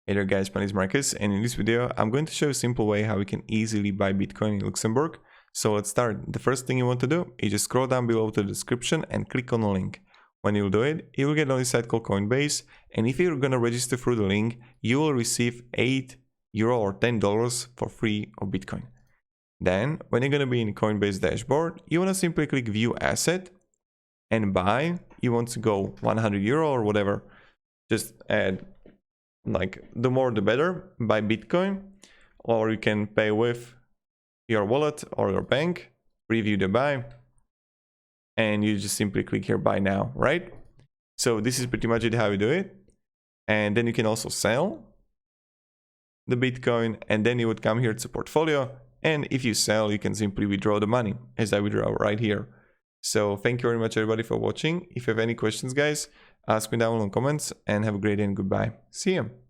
Hey there guys, my name is Marcus, and in this video I'm going to show you a simple way how we can easily buy Bitcoin in Luxembourg. So let's start. The first thing you want to do is just scroll down below to the description and click on the link. When you'll do it, you will get on this site called Coinbase, and if you're gonna register through the link, you will receive €8 or $10 for free of Bitcoin. Then, when you're gonna be in Coinbase dashboard, you wanna simply click View Asset and buy. You want to go €100 or whatever. Just add, like, the more the better, buy Bitcoin, or you can pay with your wallet or your bank, preview the buy, and you just simply click here buy now, right? So this is pretty much it how you do it. And then you can also sell the Bitcoin, and then you would come here to portfolio, and if you sell, you can simply withdraw the money, as I withdraw right here. So thank you very much everybody for watching. If you have any questions, guys, ask me down in the comments, and have a great day and goodbye. See you.